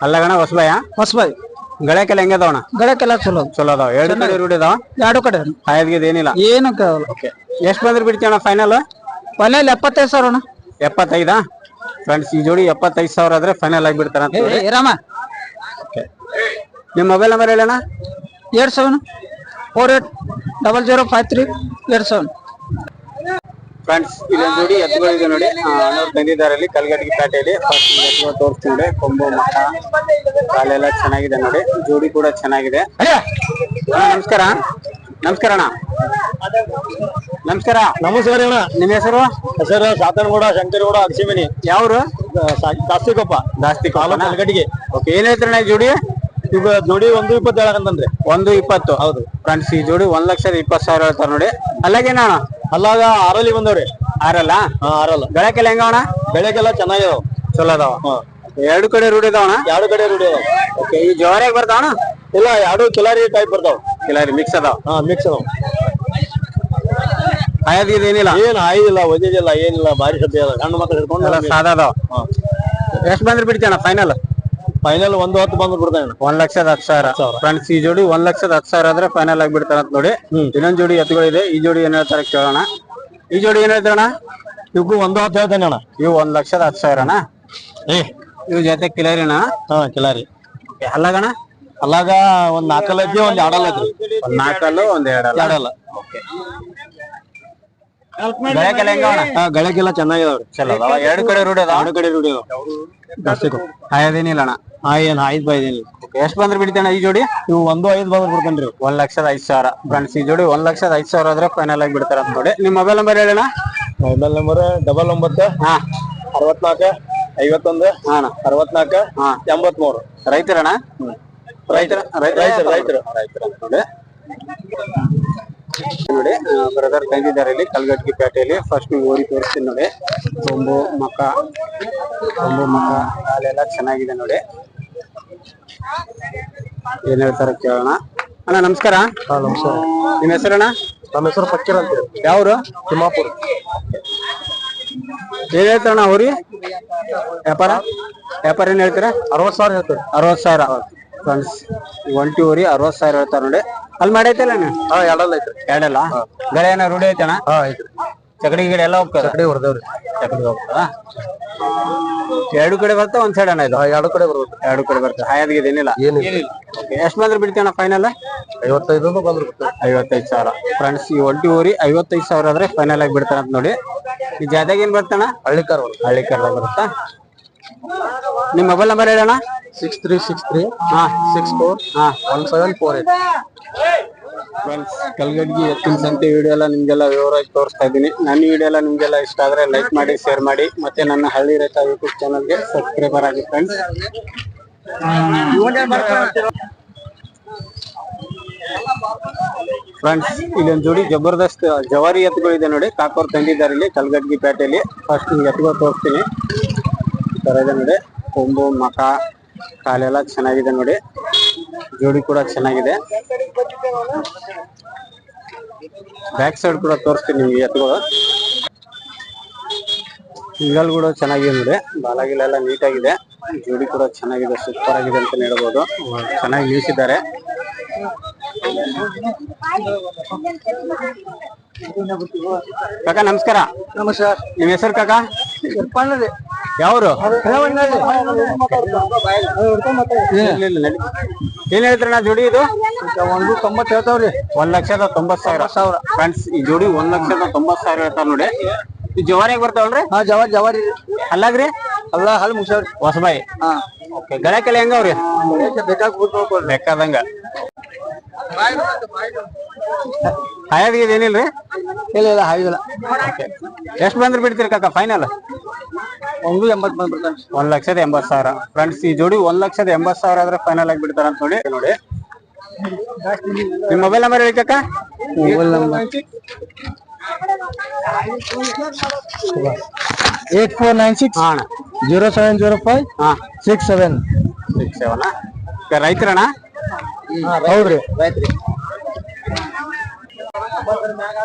ಅಲ್ಲಗಣ ಹೊಸಬಾಯ? ಹೊಸಬಾಯಿ. ಗಳಕ್ಕೆಲ್ಲ ಹೆಂಗದವಣ? ಗಳಕ್ಕೆಲ್ಲ ಚಲೋ ಅದಾವ. ಎರಡು ಕಡೆ ರೂಢಿ ಅದಾವ? ಎರಡು ಕಡೆ. ಹಾಯದ್ಗಿದ್ ಏನಿಲ್ಲ? ಏನು ಕೇಳಲ್ಲ. ಓಕೆ, ಎಷ್ಟು ಬಂದ್ರೆ ಬಿಡ್ತೀವಣ್ಣ ಫೈನಲ್? ಫೈನಲ್ 75,000 ಅಣ್ಣ. 75? ಫ್ರೆಂಡ್ಸ್ ಈ ಜೋಡಿ 75,000 ಆದ್ರೆ ಫೈನಲ್ ಆಗಿ ಬಿಡ್ತಾರ. ರಾಮ. ಓಕೆ, ನಿಮ್ಮ ಮೊಬೈಲ್ ನಂಬರ್ ಹೇಳಣ್ಣ. 8748005387. ಫ್ರೆಂಡ್ಸ್ ಇಲ್ಲೊಂದು ಜೋಡಿ ಎತ್ತುಗಳಿದೆ ನೋಡಿ, ಅಣ್ಣವ್ರು ತಂದಿದ್ದಾರೆ ಅಲ್ಲಿ ಕಲ್ಗಡ್ಗಿ ಪೇಟೆಯಲ್ಲಿ. ಫಸ್ಟ್ ಎತ್ತುಗಳು ತೋರಿಸ್ತೀನಿ. ಕೊಂಬು ಮಕ್ಕ ಕಾಲೆಲ್ಲ ಚೆನ್ನಾಗಿದೆ ನೋಡಿ, ಜೋಡಿ ಕೂಡ ಚೆನ್ನಾಗಿದೆ. ನಮಸ್ಕಾರ. ನಮಸ್ಕಾರ ಅಣ್ಣ. ನಮಸ್ಕಾರ. ನಮಸ್ಕಾರ ಅಣ್ಣ. ನಿಮ್ಮ ಹೆಸರು? ಹೆಸರು ಸಾತನಗೌಡ ಶಂಕರಗೌಡ ಅಗಸಿಮನಿ. ಯಾವ್ರು? ದಾಸ್ತಿಕೊಪ್ಪ. ಕಲ್ಗಡ್ಗಿ. ಓಕೆ, ಏನ್ ಹೇಳ್ತೀರಣ್ಣ ಈ ಜೋಡಿ? ಈಗ ಜೋಡಿ 120 ಹೇಳಕಂತನ್ರಿ. 120. ಹೌದು ಫ್ರೆಂಡ್ಸ್ ಈ ಜೋಡಿ 1,20,000 ಹೇಳ್ತಾರ ನೋಡಿ. ಅಲ್ಲಾಗೇನ ಅಣ್ಣ? ಅಲ್ಲಾಗ 6 ಬಂದವ್ರಿ. 6 6 ಬೆಳಕೆಲ್ಲ ಹೆಂಗವಣ? ಬೆಳೆಗೆಲ್ಲ ಚೆನ್ನಾಗಿದಾವ, ಚಲೋ ಅದಾವ. ಎರಡು ಕಡೆ ರೂಢಿ ಇದಾವಣ? 2 ಕಡೆ ರೂಢಿ ಅದಾವ. ಓಕೆ, ಈ ಜವಾರಿಯಾಗ ಬರ್ತಾವಣ? ಇಲ್ಲ, 2 ಕಿಲಾರಿ ಟೈಪ್ ಬರ್ತಾವ. ಕಿಲಾರಿ ಮಿಕ್ಸ್ ಅದಾವ? ಮಿಕ್ಸ್ ಅದಾವ. ಆಯದಿದ ಏನಿಲ್ಲ? ಏನ್ ಆಯ್ದಿಲ್ಲ, ಒದಿದಿಲ್ಲ, ಏನಿಲ್ಲ. ಬಾರಿ ಸದ್ಯ ಅದ. ಗಂಡು ಮಕ್ಕಳು ಹಿಡ್ಕೊಂಡು ಸಾದಾ ಅದಾವ. ಎಷ್ಟು ಬಂದ್ರೆ ಬಿಡ್ತೀಯಣ್ಣ ಫೈನಲ್? ಫೈನಲ್ 110 ಬಂದು ಬಿಡ್ತಾನೆ. 1,10,000. ಫ್ರೆಂಡ್ಸ್ ಈ ಜೋಡಿ 1,10,000 ಆದ್ರೆ ಫೈನಲ್ ಆಗಿ ಬಿಡ್ತಾರಂತ ನೋಡಿ. ಇನ್ನೊಂದ್ ಜೋಡಿ ಎತ್ತುಗಳಿದೆ, ಈ ಜೋಡಿ ಏನ್ ಹೇಳ್ತಾರೆ ಕೇಳೋಣ. ಈ ಜೋಡಿ ಏನ್ ಹೇಳ್ತಾರಣ್ಣ? ಇವಕ್ಕೂ 110 ಹೇಳ್ತಾನೆ ಅಣ್ಣ. ಇವು 1,10,000 ಅಣ್ಣ. ಇವ್ ಜೊತೆ ಕಿಲಾರಿನ? ಕಿಲಾರಿ. ಅಲ್ಲಾಗಣ? ಅಲ್ಲಾಗ ಒಂದ್ 4 ಐತಿ, ಒಂದ್ 2 ಐತ್ರಿ. ಒಂದ್ 4 ಒಂದ್ 2 ಬೆಳಕೆಲ್ಲ ಹೆಂಗವಣ? ಗಳಕ್ಕೆಲ್ಲ ಚೆನ್ನಾಗಿದಾವ್ರಿ. ಚಲೋ ಅದಾವ. 2 ಕಡೆ ರೂಢಿ ಅದಾವ? 2 ಕಡೆ ರೂಢಿ ಅದಾವ. ಆಯದೇನಿಲ್ಲ ಅಣ್ಣ? ಏನ್ 5 ಬೈ ಏನಿಲ್ಲ. ಎಷ್ಟ್ ಬಂದ್ರೆ ಬಿಡ್ತೇಣ ಈ ಜೋಡಿ? ಇವು 1.5 ಬಂದ್ ಬಿಡ್ತೇನ್ರಿ. 1,05,000. ಫ್ರೆಂಡ್ಸ್ ಈ ಜೋಡಿ 1,05,000 ಆದ್ರೆ ಫೈನಲ್ ಆಗಿ ಬಿಡ್ತಾರ ಅಂತ ನೋಡಿ. ನಿಮ್ ಮೊಬೈಲ್ ನಂಬರ್ ಹೇಳೋಣ. Mobile number 99 64 51 64 83. ರೈತರಣ್ಣ? ರೈತರ ಅಂತ ನೋಡಿ. ಬ್ರದರ್ ತಂದಿದ್ದಾರೆ ಇಲ್ಲಿ ಕಲ್ಗಡ್ಗಿ ಪೇಟೆಯಲ್ಲಿ. ಫಸ್ಟ್ ನೀವು ಓರಿ ತೋರಿಸ್ತೀನಿ ನೋಡಿ. ಕೊಂಬು ಮಕ್ಕ ಕಾಲೆಲ್ಲ ಚೆನ್ನಾಗಿದೆ ನೋಡಿ. ಏನ್ ಹೇಳ್ತಾರೆ ಕೇಳೋಣ. ಅಣ್ಣ ನಮಸ್ಕಾರ. ನಮಸ್ಕಾರ. ನಿಮ್ ಹೆಸರಣ್ಣ? ನಮ್ಮ ಹೆಸರು ಫಕೀರ್ ಅಂತ. ಯಾವ್ರು? ತಿಮ್ಮಾಪುರ. ಏನ್ ಹೇಳ್ತಾರಣ್ಣ ಅವ್ರಿ? ವ್ಯಾಪಾರ ಏನ್ ಹೇಳ್ತೀರಾ? 60,000 ಹೇಳ್ತಾರೆ. 60,000. ಫ್ರೆಂಡ್ಸ್ ಒಂಟಿ ಊರಿ 60,000 ಹೇಳ್ತಾರ ನೋಡಿ. ಅಲ್ಲಿ ಮಾಡೈತಲ್ಲ ನೀವು? ಎರಡಲ್ಲ ಐತ್ರಿ. ಎರಡಲ್ಲ? ಗಳೆ ಏನೋ ರೂಢಿ ಐತಣ್ಣ? ಐತ್ರಿ. ಚಕಡಿ ಗಿಡ ಎಲ್ಲ ಹೋಗ್ತದೆ? ಚಕಡಿ ಹೊಡೆದವ್ರಿ. ಚಕಡಿ ಹೋಗ್ತದ? 2 ಕಡೆ ಬರ್ತಾ ಒಂದ್ ಸೈಡ್ ಅಣ್ಣ ಇದು? 2 ಕಡೆ ಬರ್ಬೇಕು. 2 ಕಡೆ ಬರ್ತದೆ. ಹಾಯದ್ಗಿದೆ ಏನಿಲ್ಲ? ಏನಿಲ್ಲ. ಎಷ್ಟ್ ಬಂದ್ರೆ ಬಿಡ್ತೀಯಣ್ಣ ಫೈನಲ್? 55 ಬಂದ್ರು. 55,000. ಫ್ರೆಂಡ್ಸ್ ಈ ಒಂಟಿ ಊರಿ 55,000 ಆದ್ರೆ ಫೈನಲ್ ಆಗಿ ಬಿಡ್ತಾರ ಅಂತ ನೋಡಿ. ಈ ಜಾತ್ಯಾಗ ಏನ್ ಬರ್ತಾನ? ಹಳ್ಳಿಕಾರ ಬರುತ್ತಾ? ನಿಮ್ ಮೊಬೈಲ್ ನಂಬರ್ ಹೇಳೋಣ. 6363 64 1748. ಫ್ರೆಂಡ್ಸ್ ಕಲ್ಗಡ್ಗಿ ಎತ್ತಿನ ಸಂತೆ ವಿಡಿಯೋ ಎಲ್ಲ ನಿಮ್ಗೆಲ್ಲ ವಿವರವಾಗಿ ತೋರಿಸ್ತಾ ಇದ್ದೀನಿ. ನನ್ನ ವಿಡಿಯೋ ಎಲ್ಲ ನಿಮ್ಗೆಲ್ಲ ಇಷ್ಟ ಆದ್ರೆ ಲೈಕ್ ಮಾಡಿ, ಶೇರ್ ಮಾಡಿ, ಮತ್ತೆ ನನ್ನ ಹಳ್ಳಿ ರೈತ ಯೂಟ್ಯೂಬ್ ಚಾನಲ್ಗೆ ಸಬ್ಸ್ಕ್ರೈಬರ್ ಆಗಿ ಫ್ರೆಂಡ್ಸ್. ಫ್ರೆಂಡ್ಸ್ ಇಲ್ಲೊಂದು ಜೋಡಿ ಜಬರ್ದಸ್ತ್ ಜವಾರಿ ಎತ್ತುಗಳಿದೆ ನೋಡಿ. ಕಾಕೋರ್ ತಂದಿದ್ದಾರೆ ಇಲ್ಲಿ ಕಲ್ಗಡ್ಗಿ ಪೇಟೆಯಲ್ಲಿ. ಫಸ್ಟ್ ನಿಮ್ಗೆ ಎತ್ತುಗಳು ತೋರಿಸ್ತೀನಿ. ಈ ತರ ಇದೆ ನೋಡಿ. ಕೊಂಬು ಮಕ ಕಾಲೆಲ್ಲ ಚೆನ್ನಾಗಿದೆ ನೋಡಿ, ಜೋಡಿ ಕೂಡ ಚೆನ್ನಾಗಿದೆ. ಬ್ಯಾಕ್ ಸೈಡ್ ಕೂಡ ತೋರಿಸ್ತೀನಿ ನಿಮ್ಗೆ ಎತ್ತುಗಳು. ಹಿಂಗಲ್ ಕೂಡ ಚೆನ್ನಾಗಿದೆ ನೋಡಿ. ಬಾಲಗಿಲೆಲ್ಲ ನೀಟಾಗಿದೆ, ಜೋಡಿ ಕೂಡ ಚೆನ್ನಾಗಿದೆ, ಸೂಪರ್ ಆಗಿದೆ ಅಂತ ಹೇಳ್ಬೋದು. ಚೆನ್ನಾಗಿ ನಿಲ್ಲಿಸಿದ್ದಾರೆ. ಕಾಕ ನಮಸ್ಕಾರ. ನಮಸ್ಕಾರ. ನಿಮ್ ಹೆಸರು ಕಾಕ? ಯಾವ್ರು? ಏನ್ ಹೇಳ್ತಾರಣ್ಣ ಜೋಡಿ ಇದು? 190 ಹೇಳ್ತಾವ್ರಿ. 1,90,000. ಫ್ರೆಂಡ್ಸ್ ಈ ಜೋಡಿ 1,90,000 ಹೇಳ್ತಾರ ನೋಡಿ. ಈ ಜವಾರಿಯಾಗ ಬರ್ತಾವಲ್ರಿ? ಜವಾರಿ. ಅಲ್ಲಾಗ್ರಿ? ಅಲ್ಲ ಹಲ್ ಮುಗ್ಸಾವ್ರಿ. ಹೊಸಬಾಯಿ. ಓಕೆ, ಗಳಕ್ಕೆಲ್ಲ ಹೆಂಗವ್ರಿ? ಬೇಕಾದಂಗ. ಹಾಯದಿಗೆ ಏನಿಲ್ರಿ? ಇಲ್ಲ ಹಾಗಿಲ್ಲ. ಎಷ್ಟ್ ಬಂದ್ರೆ ಬಿಡ್ತೀರಿ ಕಾಕ ಫೈನಲ್? 180 ಬಂದ್ಬಿಡ್ತಾನೆ. 1,80,000. ಫ್ರೆಂಡ್ಸ್ ಈ ಜೋಡಿ 1,80,000 ಆದ್ರೆ ಫೈನಲ್ ಆಗಿ ಬಿಡ್ತಾರ ಅಂತ ನೋಡಿ. ನಿಮ್ ಮೊಬೈಲ್ ನಂಬರ್ ಹೇಳಿ ಕಾಕ. Mobile number 8496 0705 67. ರೈತರಣ್ಣ? ಹೌದ್ರಿ, ರೈತ್ರಿ.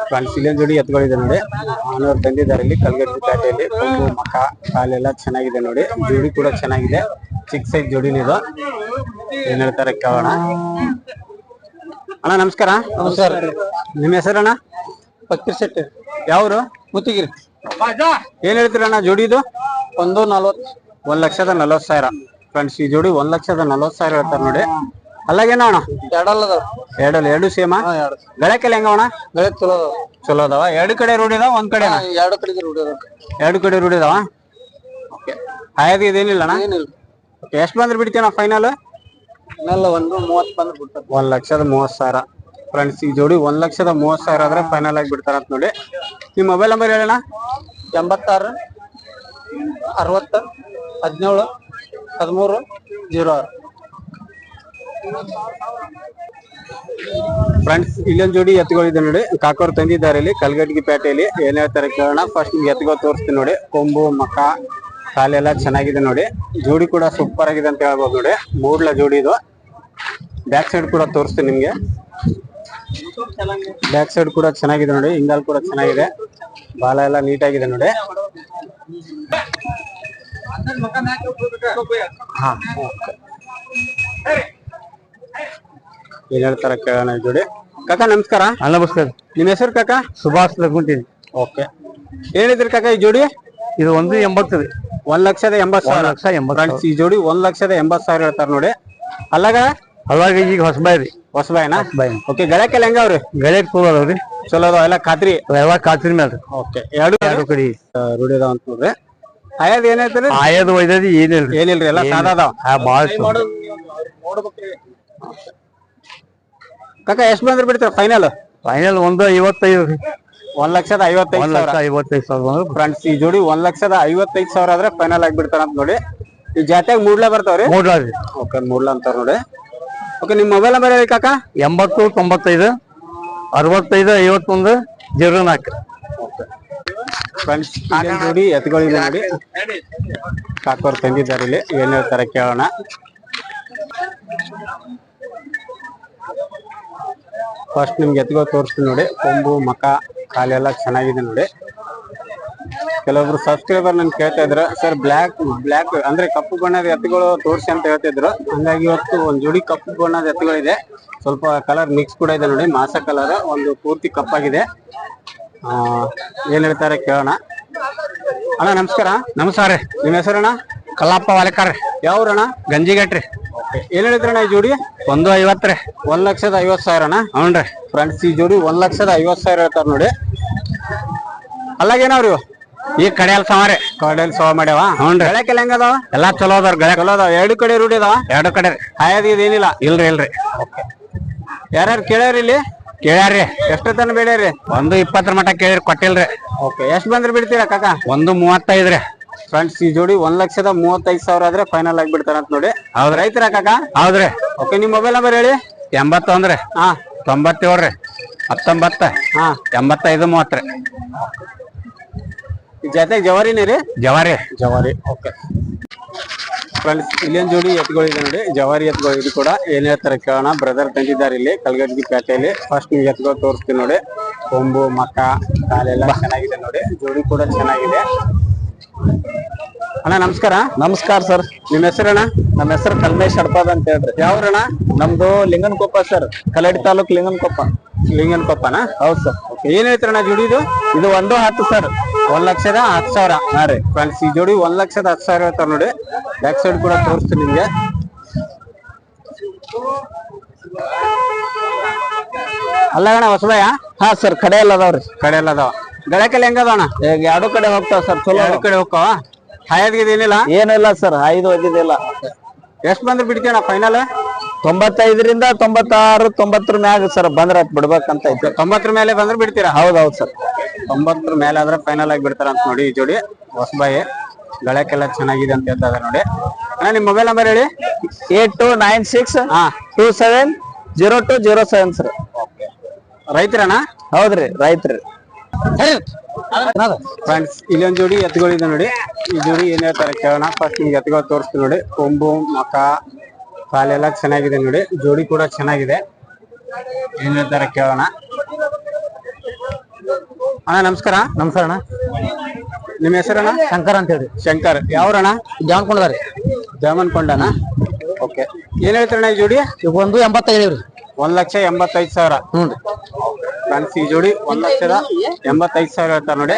ಫ್ರೆಂಡ್ಸ್ ಇಲ್ಲೊಂದು ಜೋಡಿ ಎತ್ತುಗಳಿದೆ ನೋಡಿ. ಅವನವ್ರು ತಂದಿದ್ದಾರೆ ಇಲ್ಲಿ ಕಲ್ಗಡ್ಗಿ ಪೇಟೆಯಲ್ಲಿ. ಕೊಂಬು ಮಕ ಕಾಲೆಲ್ಲ ಚೆನ್ನಾಗಿದೆ ನೋಡಿ, ಜೋಡಿ ಕೂಡ ಚೆನ್ನಾಗಿದೆ. ಚಿಕ್ಕ ಸೈಜ್ ಜೋಡಿನ ಇದು. ಏನ್ ಹೇಳ್ತಾರೆ ಕೇಳೋಣ. ಅಣ್ಣ ನಮಸ್ಕಾರ. ನಮಸ್ಕಾರ. ನಿಮ್ಮ ಹೆಸರಣ್ಣ? ಫಕೀರ್ ಶೆಟ್ಟಿ. ಯಾವ್ರು? ಮುತ್ತಿಗಿರಿ. ಏನ್ ಹೇಳ್ತೀರಣ್ಣ ಜೋಡಿ ಇದು? 140. 1,40,000. ಫ್ರೆಂಡ್ಸ್ ಈ ಜೋಡಿ 1,40,000 ಹೇಳ್ತಾರ ನೋಡಿ. ಅಲ್ಲಾಗೇನ ಅಣ್ಣ ಎರಡು ಸೇಮ ಗಳಕ್ಕೆಲ್ಲ ಹೆಂಗ ಅಣ್ಣ? ಚಲೋ ಅದಾವ. ಎರಡು ಕಡೆ ರೂಢಿ ಅದಾವ ಒಂದ್ ಕಡೆ ಎರಡು ಕಡೆ ರೂಢಿ ಅದಾವ. ಓಕೆ ಹಾಯದ್ ಇದೇನಿಲ್ಲ ಅಣ್ಣ? ಎಷ್ಟ್ ಬಂದ್ರೆ ಬಿಡ್ತೀನ ಫೈನಲ್? 1,30,000 ಫ್ರೆಂಡ್ಸ್ ಈ ಜೋಡಿ 1,30,000 ಆದ್ರೆ ಫೈನಲ್ ಆಗಿ ಬಿಡ್ತಾರ ಅಂತ ನೋಡಿ. ನಿಮ್ ಮೊಬೈಲ್ ನಂಬರ್ ಹೇಳೋಣ. 86 60 17 13 06. ಫ್ರೆಂಡ್ಸ್ ಇಲ್ಲೊಂದ್ ಜೋಡಿ ಎತ್ತುಗಳಿದೆ ನೋಡಿ. ಕಾಕೋರ್ ತಂದಿದ್ದಾರೆ ಇಲ್ಲಿ ಕಲ್ಗಡ್ಗಿ ಪೇಟೆಯಲ್ಲಿ. ಏನ್ ಹೇಳ್ತಾರೆ ಕೇಳೋಣ. ಫಸ್ಟ್ ನಿಮ್ಗೆ ಎತ್ಗೋ ತೋರಿಸ್ತೀನಿ ನೋಡಿ. ಕೊಂಬು ಮಕ ಕಾಲೆಲ್ಲ ಚೆನ್ನಾಗಿದೆ ನೋಡಿ. ಜೋಡಿ ಕೂಡ ಸೂಪರ್ ಆಗಿದೆ ಅಂತ ಹೇಳ್ಬೋದು ನೋಡಿ. ಮೂಡ್ಲ ಜೋಡಿ ಇದು. ಬ್ಯಾಕ್ ಸೈಡ್ ಕೂಡ ತೋರಿಸ್ತೀನಿ ನಿಮ್ಗೆ. ಬ್ಯಾಕ್ ಸೈಡ್ ಕೂಡ ಚೆನ್ನಾಗಿದೆ ನೋಡಿ. ಹಿಂಗಾಲ್ ಕೂಡ ಚೆನ್ನಾಗಿದೆ. ಬಾಲ ಎಲ್ಲ ನೀಟಾಗಿದೆ ನೋಡಿ. ಹಾ ಏನ್ ಹೇಳ್ತಾರ ಕೇಳೋಣ ಈ ಜೋಡಿ. ಕಾಕ ನಮಸ್ಕಾರ. ನಮಸ್ಕಾರ. ನಿಮ್ ಹೆಸರು ಕಾಕ? ಸುಭಾಷ್ ಲಗುಂಟೇನಿ. ಓಕೆ ಹೇಳಿದ್ರಿ ಕಾಕ ಈ ಜೋಡಿ? ಇದು 1,80,000. 1,80,000 ಫ್ರೆಂಡ್ಸ್ ಈ ಜೋಡಿ 1,80,000 ಹೇಳ್ತಾರ ನೋಡಿ. ಅಲ್ಲಾಗ ಈಗ ಹೊಸಬಾಯಿನಾ? ಓಕೆ ಗಳಕ್ಕೆಲ್ಲ ಹೆಂಗ ಅವ್ರಿ? ಗಳಕ್ ಚಲೋ ಅದಾವ್ರಿ. ಚಲೋ ಅದಾವ ಎಲ್ಲ ಖಾತ್ರಿ? ಎಲ್ಲ ಖಾತ್ರಿ ಮೇಲ್ರಿ. ಓಕೆ ಎರಡು ಕಡೆ ರೂಢಿ ಅದಾವ ಅಂತ ನೋಡ್ರಿ. ಆಯದ್ ಏನೈತ್ರಿ? ಆಯದ್ ಒಯ್ದದಿ ಏನಿಲ್ರಿ ಎಲ್ಲ ಸಾದಾ ಅದಾವ. ಬಾಳ ಕಾಕ ಎಷ್ಟ್ ಬಂದ್ರೆ ಬಿಡ್ತೀರ ಫೈನಲ್? ಫೈನಲ್ 1,55,000. 1,55,000 ಫ್ರೆಂಡ್ಸ್ ಈ ಜೋಡಿ 1,55,000 ಆದ್ರೆ ಫೈನಲ್ ಆಗಿ ಬಿಡ್ತಾರ ಅಂತ ನೋಡಿ. ಈ ಜಾತ್ಯಾಗ ಮೂಡ್ಲ ಬರ್ತಾವ್ರಿ? ಓಕೆ ಮೂಡ್ಲ ಅಂತಾರ ನೋಡಿ. ಓಕೆ ನಿಮ್ ಮೊಬೈಲ್ ನಂಬರ್ ಹೇಳಿ ಕಾಕ. 80 95 65 51 04. ಫ್ರೆಂಡ್ಸ್ ಜೋಡಿ ಎತ್ತುಗಳಿದೆ ನೋಡಿ. ಕಾಕೋರ್ ತಂದಿದ್ದಾರೆ ಇಲ್ಲಿ. ಏನ್ ಹೇಳ್ತಾರೆ ಕೇಳೋಣ. ಫಸ್ಟ್ ನಿಮ್ಗೆ ಎತ್ಗೋ ತೋರಿಸ್ತೀನಿ ನೋಡಿ. ಕೊಂಬು ಮಕ ಕಾಲೆಲ್ಲ ಚೆನ್ನಾಗಿದೆ ನೋಡಿ. ಕೆಲವೊಬ್ರು ಸಬ್ಸ್ಕ್ರೈಬರ್ ನನ್ ಕೇಳ್ತಾ ಇದ್ರು, ಸರ್ ಬ್ಲ್ಯಾಕ್ ಅಂದ್ರೆ ಕಪ್ಪು ಬಣ್ಣದ ಎತ್ತುಗಳು ತೋರಿಸಿ ಅಂತ ಹೇಳ್ತಿದ್ರು. ಹಂಗಾಗಿ ಇವತ್ತು ಒಂದ್ ಜೋಡಿ ಕಪ್ಪು ಬಣ್ಣದ ಎತ್ತುಗಳಿದೆ. ಸ್ವಲ್ಪ ಕಲರ್ ಮಿಕ್ಸ್ ಕೂಡ ಇದೆ ನೋಡಿ. ಮಾಸ ಕಲರ್ ಒಂದು ಪೂರ್ತಿ ಕಪ್ಪಾಗಿದೆ. ಏನ್ ಹೇಳ್ತಾರೆ ಕೇಳೋಣ. ಅಣ್ಣ ನಮಸ್ಕಾರ. ನಮಸ್ಕಾರ. ನಿಮ್ ಹೆಸರಣ್ಣ? ಕಲ್ಲಪ್ಪ ವಾಲಕಾರ. ಯಾವ್ರಣ್ಣ? ಗಂಜಿಗಟ್ರಿ. ಏನ್ ಹೇಳಿದ್ರಣ್ಣ ಈ ಜೋಡಿ? 1,50,000. 1,50,000 ಹ್ಞೂನ್ರಿ. ಫ್ರೆಂಡ್ಸ್ ಈ ಜೋಡಿ 1,50,000 ಹೇಳ್ತಾರ ನೋಡಿ. ಅಲ್ಲಾಗೇನಾವ್ರಿ ಈ ಕಡೆಯಲ್ಲಿ ಸವ ಮಾಡ್ಯಾವ? ಹ್ಞೂನ್ರಿ. ಗಳಕ್ಕೆಲ್ಲ ಹೆಂಗ ಅದಾವ? ಎಲ್ಲಾ ಚಲೋ ಅದಾವ್ರ. ಚಲೋ ಅದಾವ. ಎರಡು ಕಡೆ ರೂಢಿ ಅದಾವ? ಎರಡು ಕಡೆ. ಹಾಯದ್ ಇದೇನಿಲ್ಲ? ಇಲ್ರಿ. ಯಾರ್ಯಾರು ಕೇಳ್ಯಾರಿ ಇಲ್ಲಿ? ಕೇಳ್ಯಾರ್ರಿ. ಎಷ್ಟು ತನ ಬೇಡ್ಯಾರಿ? 1,20 ಮಟ ಕೇಳಿರಿ, ಕೊಟ್ಟಿಲ್ರಿ. ಓಕೆ ಎಷ್ಟ್ ಬಂದ್ರೆ ಬಿಡ್ತೀರಾ ಕಾಕ? 1,35,000. ಫ್ರೆಂಡ್ಸ್ ಈ ಜೋಡಿ 1,35,000 ಆದ್ರೆ ಫೈನಲ್ ಆಗಿ ಬಿಡ್ತಾರ ಅಂತ ನೋಡಿ. ಹೌದ್ ರೈತರ ಕಾಕ? ಹೌದ್ರಿ. ಓಕೆ ನಿಮ್ ಮೊಬೈಲ್ ನಂಬರ್ ಹೇಳಿ. 81 ಹಾ 97 19 ಹಾ 85 30. ಈ ಜೊತೆಗೆ ಜವಾರಿನೇ ರೀ? ಜವಾರಿ. ಓಕೆ ಫ್ರೆಂಡ್ಸ್ ಇಲ್ಲೊಂದ್ ಜೋಡಿ ಎತ್ತುಗಳಿದೆ ನೋಡಿ. ಜವಾರಿ ಎತ್ತುಗಳು. ಇದು ಕೂಡ ಏನ್ ಹೇಳ್ತಾರೆ ಕೇಳೋಣ. ಬ್ರದರ್ ತಂದಿದ್ದಾರೆ ಇಲ್ಲಿ ಕಲ್ಗಡ್ಗಿ ಪೇಟೆಯಲ್ಲಿ. ಫಸ್ಟ್ ನಿಮ್ಗೆ ಎತ್ತುಗಳು ತೋರಿಸ್ತೀನಿ ನೋಡಿ. ಕೊಂಬು ಮಕ ಕಾಲೆಲ್ಲ ಚೆನ್ನಾಗಿದೆ ನೋಡಿ. ಜೋಡಿ ಕೂಡ ಚೆನ್ನಾಗಿದೆ. ಅಣ್ಣ ನಮಸ್ಕಾರ. ನಮಸ್ಕಾರ ಸರ್. ನಿಮ್ ಹೆಸರಣ್ಣ? ನಮ್ಮ ಹೆಸರು ಕಲ್ಮೇಶ್ ಹಡ್ಪಾದ್ ಅಂತ ಹೇಳ್ರಿ. ಯಾವ್ರಣ್ಣ? ನಮ್ದು ಲಿಂಗನಕೊಪ್ಪ ಸರ್. ಕಲ್ಲಡಿ ತಾಲೂಕ್ ಲಿಂಗನಕೊಪ್ಪನ? ಹೌದು ಸರ್. ಏನ್ ಹೇಳ್ತಾರಣ್ಣ ಜೋಡಿದು? ಇದು 1,10,000 ಸರ್. 1,10,000. ಹಾ ರೀ. ಫ್ರೆಂಡ್ಸ್ ಈ ಜೋಡಿ 1,10,000 ಹೇಳ್ತಾರ ನೋಡಿ. ಬ್ಯಾಕ್ ಸೈಡ್ ಕೂಡ ತೋರಿಸ್ತೀನಿ ನಿಮ್ಗೆ. ಅಲ್ಲಣ್ಣ ಹೊಸಬಾಯ? ಹಾ ಸರ್. ಕಡೆ ಎಲ್ಲ ಅದಾವ್ರಿ. ಕಡೆ ಎಲ್ಲ ಅದಾವ. ಗಳಕ್ಕೆಲ್ಲ ಹೆಂಗ ಅದಾವಣ್ಣ? ಈಗ ಎರಡು ಕಡೆ ಹೋಗ್ತಾವ ಸರ್. ಚಲೋ. ಎರಡು ಕಡೆ ಹೋಗ್ತಾವ. ಹಾಯದ್ಗಿದ ಏನಿಲ್ಲ? ಏನಿಲ್ಲ ಸರ್. 5 ಒದ್ದಿದ್ದಿಲ್ಲ. ಎಷ್ಟ್ ಬಂದ್ರೆ ಬಿಡ್ತೀಯಣ್ಣ ಫೈನಲ್? 95ರಿಂದ 96 90 ಮ್ಯಾಗ ಸರ್ ಬಂದ್ರ ಬಿಡ್ಬೇಕಂತ ಐತೆ. 90 ಮೇಲೆ ಬಂದ್ರೆ ಬಿಡ್ತೀರಾ? ಹೌದೌದು ಸರ್. 90 ಮೇಲೆ ಆದ್ರೆ ಫೈನಲ್ ಆಗಿ ಬಿಡ್ತಾರ ಅಂತ ನೋಡಿ. ಈ ಜೋಡಿ ಹೊಸಬಾಯಿ. ಗಳಕ್ಕೆಲ್ಲ ಚೆನ್ನಾಗಿದೆ ಅಂತ ಹೇಳ್ತಾ ಇದಾರೆ ನೋಡಿ. ಅಣ್ಣ ನಿಮ್ ಮೊಬೈಲ್ ನಂಬರ್ ಹೇಳಿ. 8296 ಹಾ 270207 ಸರ್. ರೈತರಣ್ಣ? ಹೌದ್ರಿ ರೈತ್ರಿ. ಫ್ರೆಂಡ್ಸ್ ಇಲ್ಲೊಂದ್ ಜೋಡಿ ಎತ್ತುಗಳಿದೆ ನೋಡಿ. ಈ ಜೋಡಿ ಏನ್ ಹೇಳ್ತಾರೆ ಕೇಳೋಣ. ಫಸ್ಟ್ ನಿಮ್ಗೆ ಎತ್ತುಗಳು ತೋರಿಸ್ತೀನಿ ನೋಡಿ. ಕೊಂಬು ಮಕ ಕಾಲೆಲ್ಲ ಚೆನ್ನಾಗಿದೆ ನೋಡಿ. ಜೋಡಿ ಕೂಡ ಚೆನ್ನಾಗಿದೆ. ಏನ್ ಹೇಳ್ತಾರೆ ಕೇಳೋಣ. ಅಣ್ಣ ನಮಸ್ಕಾರ. ನಮಸ್ಕಾರ ಅಣ್ಣ. ನಿಮ್ ಹೆಸರಣ್ಣ? ಶಂಕರ್ ಅಂತ ಹೇಳಿ. ಶಂಕರ್. ಯಾವ್ರಣ್ಣ? ಜಾಮಕೊಂಡದಾರಿ. ಜಾಮನ್ಕೊಂಡನ? ಓಕೆ ಏನ್ ಹೇಳ್ತಾರಣ್ಣ ಈ ಜೋಡಿ? 1,85,000 ರೀ. 1,85,000. ಹ್ಞೂ. ಫ್ರೆಂಡ್ಸ್ ಈ ಜೋಡಿ 1,85,000 ಹೇಳ್ತಾರ ನೋಡಿ.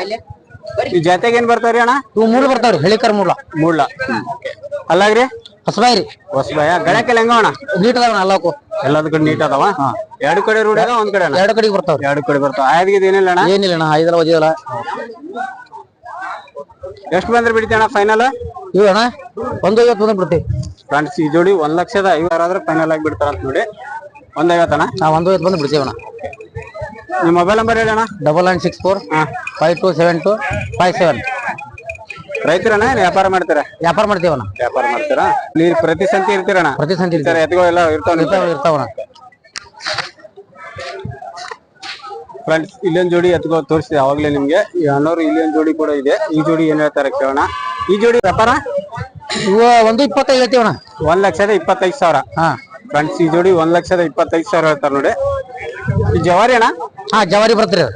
ಈ ಜಾತ್ಯಾಗ ಏನ್ ಬರ್ತಾವ್ರಿ ಅಣ್ಣ? ಇವು 3 ಬರ್ತಾವ್ರಿ. ಹೇಳಿಕರ್ ಮೂಡ್ಲ. ಅಲ್ಲಾಗ್ರಿ? ಹೊಸಬಾಯಿ ಹೊಸಬಾಯ ಗಳಕ್ಕೆಲ್ಲ ಹೆಂಗ ಅಣ್ಣ ನೀಟ್ ಅದಾವ ಅಲ್ಲಕು ಎಲ್ಲದ ಕಡೆ ನೀಟ್ ಅದಾವ ಎರಡು ಕಡೆ ರೂಢಿ ಅದ ಒಂದ್ ಕಡೆ ಅಣ್ಣ ಎರಡು ಕಡೆಗೆ ಬರ್ತಾವ್ರಿ ಎರಡು ಕಡೆ ಬರ್ತಾವ ಆಯ್ದಿಗೆ ಏನಿಲ್ಲ ಅಣ್ಣ ಏನಿಲ್ಲ ಅಣ್ಣ ಐದಲ್ಲ ಓದಿದಲ್ಲ ಎಷ್ಟು ಬಂದ್ರೆ ಬಿಡ್ತಿ ಅಣ್ಣ ಫೈನಲ್ ಇವ ಅಣ್ಣ 150 ಬಂದ್ರೆ ಬಿಡ್ತೀವಿ ಫ್ರೆಂಡ್ಸ್ ಈ ಜೋಡಿ 1,50,000 ಫೈನಲ್ ಆಗಿ ಬಿಡ್ತಾರ ಅಂತ ನೋಡಿ 150 ಅಣ್ಣ ನಾವು 150 ಬಂದು ಬಿಡ್ತೀವಿ ಅಣ್ಣ ನಿಮ್ಮ ಮೊಬೈಲ್ ನಂಬರ್ ಹೇಳಿ ಅಣ್ಣ 9964 527257 ರೈತರಣ್ಣ ವ್ಯಾಪಾರ ಮಾಡ್ತೀರಾ ವ್ಯಾಪಾರ ಮಾಡ್ತೀವಣ್ಣ ವ್ಯಾಪಾರ ಮಾಡ್ತೀರಾ ನೀರ್ ಪ್ರತಿ ಸಂತೆ ಇರ್ತೀರಣ್ಣ ಪ್ರತಿ ಸಂತೆ ಎತ್ಗೋ ಎಲ್ಲ ಇರ್ತಾವಣ್ಣ ಫ್ರೆಂಡ್ಸ್ ಇಲ್ಲೊಂದ್ ಜೋಡಿ ಎತ್ಗೋ ತೋರಿಸಿದೆ ಅವಾಗ್ಲೇ ನಿಮ್ಗೆ ಈ ಅಣ್ಣವ್ರು ಇಲ್ಲೊಂದ್ ಜೋಡಿ ಕೂಡ ಇದೆ ಈ ಜೋಡಿ ಏನ್ ಹೇಳ್ತಾರೆ ಕೇಳೋಣ ಈ ಜೋಡಿ ವ್ಯಾಪಾರ ಇವ 125 ಹೇಳ್ತೀವಣ್ಣ 1,25,000 ಹಾ ಫ್ರೆಂಡ್ಸ್ ಈ ಜೋಡಿ 1,25,000 ಹೇಳ್ತಾರೆ ನೋಡಿ ಈ ಜವಾರಿ ಅಣ್ಣ ಹಾ ಜವಾರಿ ಬರ್ತೀರಿ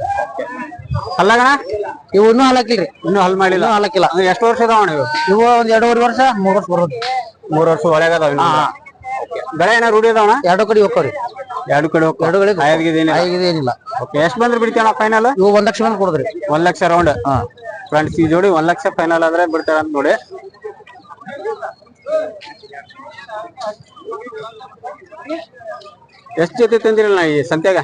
ಅಲ್ಲಗಣ ಇವು ಇನ್ನೂ ಹಾಲಾಕಿಲ್ರಿ ಇನ್ನೂ ಹಲ್ ಮಾಡಿಲ್ಲ ಹಾಲಾಕಿಲ್ಲ ಅಂದ್ರೆ ಎಷ್ಟು ವರ್ಷ ಅದಾವಣ ಇವು ಇವು ಒಂದ್ 2.5 ವರ್ಷ 3 ವರ್ಷ ಬರೋದು 3 ವರ್ಷ ಒಳಗದಾವ ಬೆಳೆ ಏನ ರೂಢಿ ಅದಾವಣ ಎರಡು ಕಡೆ ಹೋಗ್ತಾವ್ರಿ ಎರಡು ಕಡೆ ಎರಡು ಕಡೆ ಹೋಗ್ತಾವ ಏನಿಲ್ಲ ಓಕೆ ಎಷ್ಟು ಬಂದ್ರೆ ಬಿಡ್ತೀವಿ ಫೈನಲ್ ಇವು 1 ಲಕ್ಷ ಬಂದು ಕೊಡದ್ರಿ 1 ಲಕ್ಷ ರೌಂಡ್ ಫ್ರೆಂಡ್ಸ್ ಈ ಜೋಡಿ 1 ಲಕ್ಷ ಫೈನಲ್ ಆದ್ರೆ ಬಿಡ್ತಾರ ಅಂತ ನೋಡಿ ಎಷ್ಟು ಜೊತೆ ತಂದಿರಲ್ಲ ಈ ಸಂತ್ಯಾಗ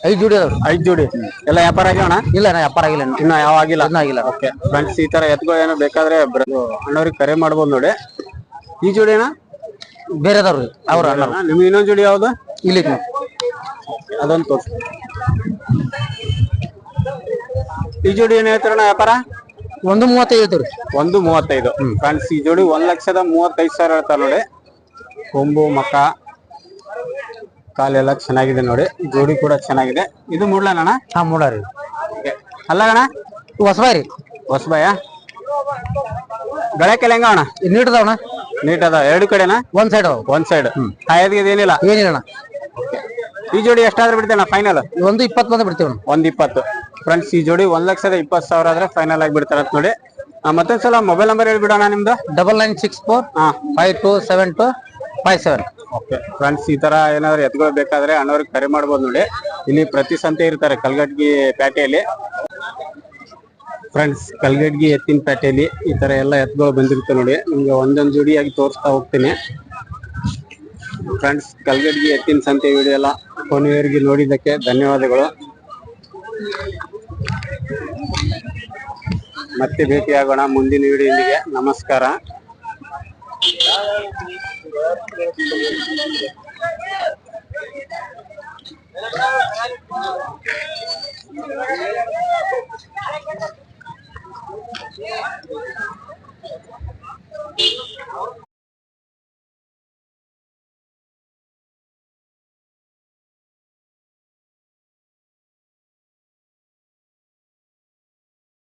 5 ಜೋಡಿ ಅದಾವ್ರಿ 5 ಜೋಡಿ ಎಲ್ಲ ವ್ಯಾಪಾರ ಆಗ್ಯಾವಣ ಇಲ್ಲ ನಾ ವ್ಯಾಪಾರ ಆಗಿಲ್ಲ ಇನ್ನ ಯಾವ ಆಗಿಲ್ಲ ಆಗಿಲ್ಲ ಓಕೆ ಫ್ರೆಂಡ್ಸ್ ಈ ತರ ಎತ್ಗಳು ಏನೋ ಬೇಕಾದ್ರೆ ಅಣ್ಣವ್ರಿಗೆ ಕರೆ ಮಾಡ್ಬೋದು ನೋಡಿ ಈ ಜೋಡಿ ಏನ ಬೇರೆ ಅದಾವ್ರಿ ಅವ್ರ ನಿಮ್ಗೆ ಇನ್ನೊಂದ್ ಜೋಡಿ ಯಾವ್ದು ಇಲ್ಲಿ ಅದೊಂದು ತೋರ್ಸಿ ಈ ಜೋಡಿ ಏನ್ ಹೇಳ್ತಾರಣ್ಣ ವ್ಯಾಪಾರ 135 ಹೇಳ್ತೀವ್ರಿ 135 ಫ್ರೆಂಡ್ಸ್ ಈ ಜೋಡಿ 1,35,000 ಹೇಳ್ತಾರ ನೋಡಿ ಕೊಂಬು ಮಕ ಕಾಲೆಲ್ಲ ಚೆನ್ನಾಗಿದೆ ನೋಡಿ ಜೋಡಿ ಕೂಡ ಚೆನ್ನಾಗಿದೆ ಇದು ಮೂಡ್ಲಣ್ಣ ಹಾ ಮೂಡಾರಿ ಅಲ್ಲಗಣ ಹೊಸಬಾಯಿ ಹೊಸಬಾಯ ಗಳಕ್ಕೆಲ್ಲ ಹೆಂಗ ಅಣ್ಣ ನೀಟ್ ಅದಾವಣ್ಣ ನೀಟ್ ಅದ ಎರಡು ಕಡೆನಾ ಒಂದ್ ಸೈಡ್ ಅದಾವ ಒಂದ್ ಸೈಡ್ ಹಾಯದ್ಗೆ ಏನಿಲ್ಲ ಏನಿಲ್ಲ ಈ ಜೋಡಿ ಎಷ್ಟಾದ್ರೂ ಬಿಡ್ತೇನ ಫೈನಲ್ 120 ಬಂದು ಬಿಡ್ತೀವಿ 120 ಫ್ರೆಂಡ್ಸ್ ಈ ಜೋಡಿ 1,20,000 ಆದ್ರೆ ಫೈನಲ್ ಆಗಿ ಬಿಡ್ತಾರ ಅಂತ ನೋಡಿ ಮತ್ತೊಂದ್ಸಲ ಮೊಬೈಲ್ ನಂಬರ್ ಹೇಳ್ಬಿಡೋಣ ನಿಮ್ದು 9964 527257 ಓಕೆ ಫ್ರೆಂಡ್ಸ್ ಈ ತರ ಏನಾದ್ರು ಎತ್ಗಳು ಬೇಕಾದ್ರೆ ಅಣ್ಣವ್ರಿಗೆ ಕರೆ ಮಾಡ್ಬೋದು ನೋಡಿ ಇಲ್ಲಿ ಪ್ರತಿ ಸಂತೆ ಇರ್ತಾರೆ ಕಲ್ಗಡ್ಗಿ ಪೇಟೆಯಲ್ಲಿ ಫ್ರೆಂಡ್ಸ್ ಕಲ್ಗಡ್ಗಿ ಎತ್ತಿನ ಪೇಟೆಯಲ್ಲಿ ಈ ತರ ಎಲ್ಲ ಎತ್ಗಳು ಬಂದಿರುತ್ತೆ ನೋಡಿ ನಿಮ್ಗೆ ಒಂದೊಂದು ಜೋಡಿಯಾಗಿ ತೋರಿಸ್ತಾ ಹೋಗ್ತೀನಿ ಫ್ರೆಂಡ್ಸ್ ಕಲ್ಗಡ್ಗಿ ಎತ್ತಿನ ಸಂತೆ ವಿಡಿಯೋ ಎಲ್ಲ ಕೊನೆಯವರೆಗೆ ನೋಡಿದ್ದಕ್ಕೆ ಧನ್ಯವಾದಗಳು ಮತ್ತೆ ಭೇಟಿಯಾಗೋಣ ಮುಂದಿನ ವಿಡಿಯೋದಿಗೆ ನಮಸ್ಕಾರ